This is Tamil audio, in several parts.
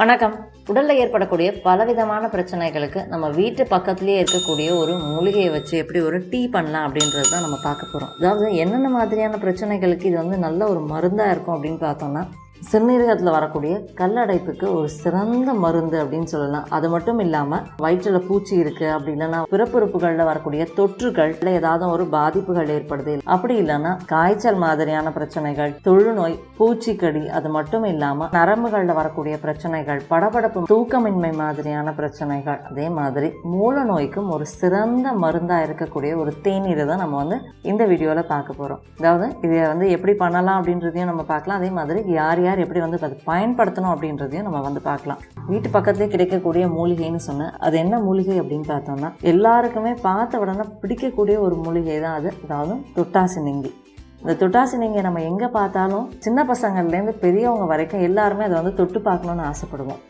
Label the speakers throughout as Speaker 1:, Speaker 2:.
Speaker 1: வணக்கம். உடலில் ஏற்படக்கூடிய பலவிதமான பிரச்சனைகளுக்கு நம்ம வீட்டு பக்கத்துலேயே இருக்கக்கூடிய ஒரு மூலிகையை வச்சு எப்படி ஒரு டீ பண்ணலாம் அப்படின்றது தான் நம்ம பார்க்க போகிறோம். அதாவது என்னென்ன மாதிரியான பிரச்சனைகளுக்கு இது நல்ல ஒரு மருந்தாக இருக்கும் அப்படின்னு பார்த்தோம்னா, சிறுநீரகத்தில் வரக்கூடிய கல்லடைப்புக்கு ஒரு சிறந்த மருந்து அப்படின்னு சொல்லலாம். அது மட்டும் இல்லாமல் வயிற்றில் பூச்சி இருக்குது அப்படி இல்லைன்னா பிறப்புறுப்புகளில் வரக்கூடிய தொற்றுகள் இல்லை ஏதாவது ஒரு பாதிப்புகள் ஏற்படுது, அப்படி இல்லைன்னா காய்ச்சல் மாதிரியான பிரச்சனைகள், தொழுநோய், பூச்சிக்கடி, அது மட்டும் இல்லாமல் நரம்புகளில் வரக்கூடிய பிரச்சனைகள், படபடப்பு, தூக்கமின்மை மாதிரியான பிரச்சனைகள், அதே மாதிரி மூல நோய்க்கும் ஒரு சிறந்த மருந்தாக இருக்கக்கூடிய ஒரு தேநீரை தான் நம்ம இந்த வீடியோவில் பார்க்க போகிறோம். அதாவது இதை எப்படி பண்ணலாம் அப்படின்றதையும் நம்ம பார்க்கலாம். அதே மாதிரி யார் எப்படி அதை பயன்படுத்தணும் அப்படின்றதையும் நம்ம பார்க்கலாம். வீட்டு பக்கத்துலேயே கிடைக்கக்கூடிய மூலிகைன்னு சொன்னேன். அது என்ன மூலிகை அப்படின்னு பார்த்தோம்னா, எல்லாருக்குமே பார்த்த உடனே பிடிக்கக்கூடிய ஒரு மூலிகை தான் அது. அதாவது தொட்டாசினிங்கி. இந்த தொட்டாசினிங்கி நம்ம எங்கே பார்த்தாலும் சின்ன பசங்கள்லேருந்து பெரியவங்க வரைக்கும் எல்லாருமே அதை தொட்டு பார்க்கணுன்னு ஆசைப்படுவோம்.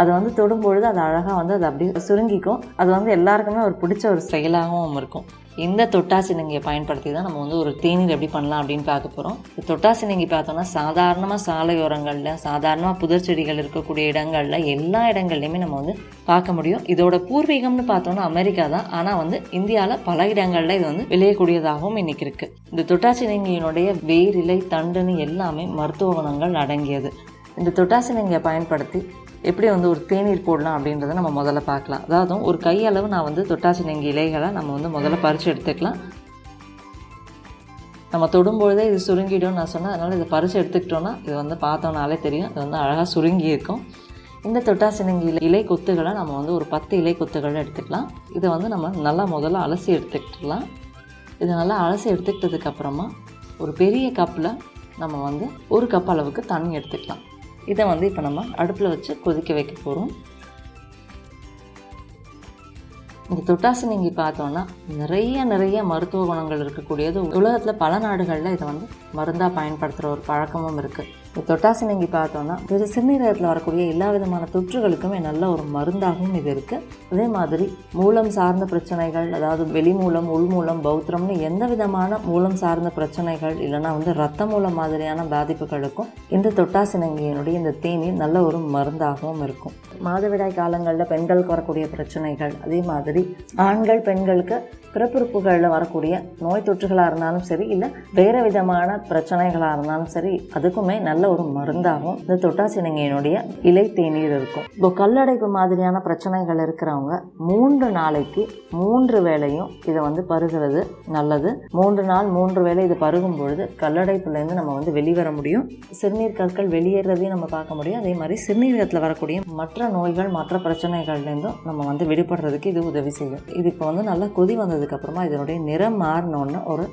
Speaker 1: அதை தொடும்பொழுது அது அழகாக அது அப்படியே சுருங்கிக்கும். அது எல்லாருக்குமே ஒரு பிடிச்ச ஒரு செயலாகவும் இருக்கும். இந்த தொட்டாசினிங்கியை பயன்படுத்தி தான் நம்ம ஒரு தேநீர் எப்படி பண்ணலாம் அப்படின்னு பார்க்க போகிறோம். தொட்டாசினிங்கி பார்த்தோம்னா சாதாரணமாக சாலையோரங்களில், சாதாரணமாக புதர் செடிகள் இருக்கக்கூடிய இடங்களில், எல்லா இடங்கள்லையுமே நம்ம பார்க்க முடியும். இதோட பூர்வீகம்னு பார்த்தோம்னா அமெரிக்கா தான். ஆனால் இந்தியாவில் பல இடங்களில் இது விளையக்கூடியதாகவும் இன்றைக்கி இருக்குது. இந்த தொட்டாசினிங்கியினுடைய வேர், இலை, தண்டுன்னு எல்லாமே மருத்துவ குணங்கள் அடங்கியது. இந்த தொட்டாசினிங்கியை பயன்படுத்தி எப்படி ஒரு தேநீர் போடலாம் அப்படின்றத நம்ம முதல்ல பார்க்கலாம். அதாவது ஒரு கையளவு நான் தொட்டாசினிங்கி இலைகளை நம்ம முதல்ல பறித்து எடுத்துக்கலாம். நம்ம தொடும்பொழுதே இது சுருங்கிடும் நான் சொன்னேன். அதனால் இதை பறித்து எடுத்துக்கிட்டோன்னா இது பார்த்தோம்னாலே தெரியும், இது அழகாக சுருங்கி இருக்கும். இந்த தொட்டாசினிங்கி இலை கொத்துகளை நம்ம ஒரு 10 இலை கொத்துகளை எடுத்துக்கலாம். இதை நம்ம நல்லா முதல்ல அலசி எடுத்துக்கிட்டுலாம். இதை நல்லா அலசி எடுத்துக்கிட்டதுக்கப்புறமா ஒரு பெரிய கப்பில் நம்ம 1 கப் அளவுக்கு தண்ணி எடுத்துக்கலாம். இதை இப்போ நம்ம அடுப்பில் வச்சு கொதிக்க வைக்க போகிறோம். இந்த தொட்டாசினிங்கி பார்த்தோன்னா நிறைய மருத்துவ குணங்கள் இருக்கக்கூடியது. உலகத்தில் பல நாடுகளில் இதை மருந்தாக பயன்படுத்துகிற ஒரு பழக்கமும் இருக்குது. இந்த தொட்டாசினிங்கி பார்த்தோன்னா சிறுநீரகத்தில் வரக்கூடிய எல்லா விதமான தொற்றுகளுக்குமே நல்ல ஒரு மருந்தாகவும் இது இருக்குது. அதே மாதிரி மூலம் சார்ந்த பிரச்சனைகள், அதாவது வெளி மூலம், உள் மூலம், பௌத்திரம்னு எந்த விதமான மூலம் சார்ந்த பிரச்சனைகள் இல்லைன்னா ரத்த மூலம் மாதிரியான பாதிப்புகளுக்கும் இந்த தொட்டாசினிங்கியினுடைய இந்த தேநீர் நல்ல ஒரு மருந்தாகவும் இருக்கும். மாதவிடாய் காலங்களில் பெண்களுக்கு வரக்கூடிய பிரச்சனைகள், அதே மாதிரி ஆண்கள் பெண்களுக்கு பிறப்புறுப்புகளில் வரக்கூடிய நோய் தொற்றுகளாக இருந்தாலும் சரி, இல்லை வேறு விதமான பிரச்சனைகளாக இருந்தாலும் சரி, அதுக்குமே நல்ல ஒரு மருந்தாகவும் இந்த தொட்டாசினிங்கியினுடைய இலை தேநீர் இருக்கும். இப்போ கல்லடைப்பு மாதிரியான பிரச்சனைகள் இருக்கிறவங்க 3 நாளைக்கு 3 வேளையும் இதை பருகிறது நல்லது. 3 நாள் 3 வேளை இது பருகும் பொழுது கல்லடைப்புலேருந்து நம்ம வெளிவர முடியும். சிறுநீர் கற்கள் வெளியேறதையும் நம்ம பார்க்க முடியும். அதே மாதிரி சிறுநீரகத்தில் வரக்கூடிய மற்ற நோய்கள், மற்ற பிரச்சனைகள்லேருந்தும் நம்ம விடுபடுறதுக்கு இது உதவி செய்யும். இது இப்போ நல்லா கொதி வந்ததுக்கப்புறமா இதனுடைய நிறம் மாறினோன்னு ஒரு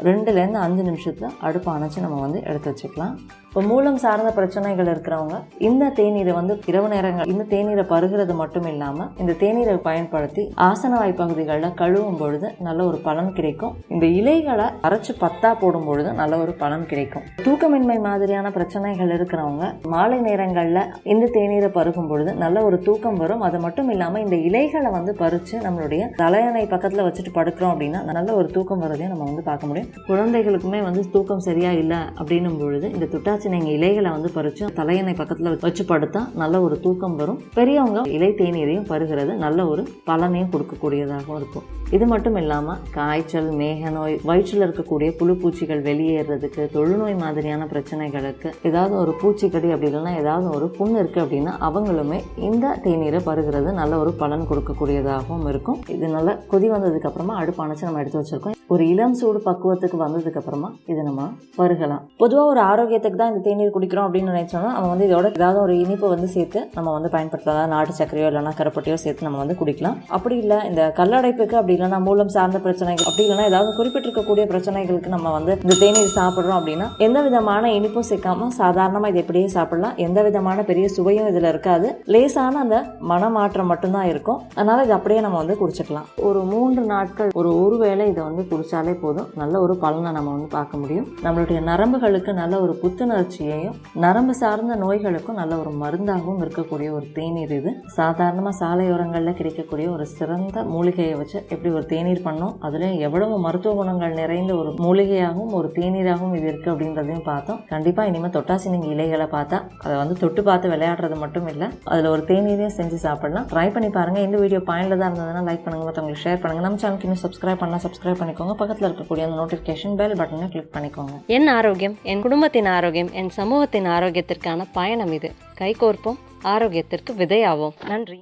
Speaker 1: 2லேருந்து 5 நிமிஷத்தில் அடுப்பு அணைச்சி நம்ம எடுத்து வச்சுக்கலாம். இப்போ மூலம் சார்ந்த பிரச்சனைகள் இருக்கிறவங்க இந்த தேநீரை இரவு நேரங்கள் இந்த தேநீரை பருகிறது மட்டும் இல்லாமல் இந்த தேநீரை பயன்படுத்தி ஆசன வாய் பகுதிகளில் கழுவும் பொழுது நல்ல ஒரு பலன் கிடைக்கும். இந்த இலைகளை அரைச்சு பத்தா போடும் பொழுது நல்ல ஒரு பலன் கிடைக்கும். தூக்கமின்மை மாதிரியான பிரச்சனைகள் இருக்கிறவங்க மாலை நேரங்களில் இந்த தேநீரை பருகும் பொழுது நல்ல ஒரு தூக்கம் வரும். அது மட்டும் இல்லாமல் இந்த இலைகளை பறித்து நம்மளுடைய தலையணை பக்கத்தில் வச்சுட்டு படுக்கிறோம் அப்படின்னா நல்ல ஒரு தூக்கம் வரதையும் நம்ம பார்க்க முடியும். குழந்தைகளுக்குமே தூக்கம் சரியா இல்லை அப்படின்னும் பொழுது இந்த தொட்டாசினிங்கி இலைகளை பறிச்சு தலையணை பக்கத்துல வச்சு படுத்தா நல்ல ஒரு தூக்கம் வரும். பெரியவங்க இலை தேநீரையும் பருகிறது நல்ல ஒரு பலனையும் கொடுக்கக்கூடியதாகவும் இருக்கும். இது மட்டும் இல்லாமல் காய்ச்சல், மேக நோய், வயிற்றில் இருக்கக்கூடிய புழு பூச்சிகள் வெளியேறதுக்கு, தொழுநோய் மாதிரியான பிரச்சனைகளுக்கு, ஏதாவது ஒரு பூச்சிக்கடி அப்படி இல்லைன்னா ஏதாவது ஒரு புண் இருக்குது அப்படின்னா அவங்களுமே இந்த தேநீரை பருகிறது நல்ல ஒரு பலன் கொடுக்கக்கூடியதாகவும் இருக்கும். இது நல்லா கொதி வந்ததுக்கு அப்புறமா அடுப்பு அணைச்சு நம்ம எடுத்து வச்சிருக்கோம். ஒரு இளம் சூடு பக்குவத்துக்கு வந்ததுக்கு அப்புறமா இது நம்ம பருகலாம். பொதுவாக ஒரு ஆரோக்கியத்துக்கு தான் இந்த தேநீர் குடிக்கிறோம் அப்படின்னு நினைச்சோம்னா நம்ம இதோட ஏதாவது ஒரு இனிப்பு சேர்த்து நம்ம பயன்படுத்தலாம். நாட்டு சர்க்கரையோ இல்லைன்னா கருப்பட்டியோ சேர்த்து நம்ம குடிக்கலாம். அப்படி இல்லை இந்த கல்லடைப்புக்கு அப்படி இல்லைன்னா மூலம் சார்ந்த பிரச்சனைகள் அப்படி இல்லைன்னா ஏதாவது குறிப்பிட்டிருக்கக்கூடிய பிரச்சனைகளுக்கு நம்ம இந்த தேநீர் சாப்பிட்றோம் அப்படின்னா எந்த விதமான இனிப்பும் சேர்க்காம சாதாரணமாக இது எப்படியே சாப்பிடலாம். எந்த விதமான பெரிய சுவையும் இதில் இருக்காது. லேசான அந்த மனமாற்றம் மட்டும்தான் இருக்கும். அதனால இது அப்படியே நம்ம குடிச்சுக்கலாம். ஒரு 3 நாட்கள் ஒரு வேளை இதை குடிச்சாலே போதும். நல்ல ஒரு பலனை நம்ம பார்க்க முடியும். நம்மளுடைய நரம்புகளுக்கு நல்ல ஒரு புத்துணர்ச்சி புத்துணர்ச்சியையும் நரம்பு சார்ந்த நோய்களுக்கும் நல்ல ஒரு மருந்தாகவும் இருக்கக்கூடிய ஒரு தேநீர் இது. சாதாரணமாக சாலையோரங்களில் கிடைக்கக்கூடிய ஒரு சிறந்த மூலிகையை வச்சு எப்படி ஒரு தேநீர் பண்ணோம், அதுலேயும் எவ்வளவு மருத்துவ குணங்கள் நிறைந்த ஒரு மூலிகையாகவும் ஒரு தேநீராகவும் இது இருக்குது அப்படின்றதையும் பார்த்தோம். கண்டிப்பாக இனிமேல் தொட்டாசி நீங்கள் இலைகளை பார்த்தா அதை தொட்டு பார்த்து விளையாடுறது மட்டும் இல்லை, அதில் ஒரு தேநீரையும் செஞ்சு சாப்பிடலாம். ட்ரை பண்ணி பாருங்கள். இந்த வீடியோ பயனுள்ளதாக இருந்ததுன்னா லைக் பண்ணுங்கள், மற்றவங்களுக்கு ஷேர் பண்ணுங்கள். நம்ம சேனலுக்கு இன்னும் சப்ஸ்கிரைப் பண்ணிக்கோங்க. பக்கத்தில் இருக்கக்கூடிய அந்த நோட்டிஃபிகேஷன் பெல் பட்டனை கிளிக் பண்ணிக்கோங்க.
Speaker 2: என் ஆரோக்கியம், என் குடும்பத்தின் ஆரோக்கியம், என் சமூகத்தின் ஆரோக்கியத்திற்கான பயணம் இது. கைகோர்ப்போம், ஆரோக்கியத்திற்கு விதையாவோம். நன்றி.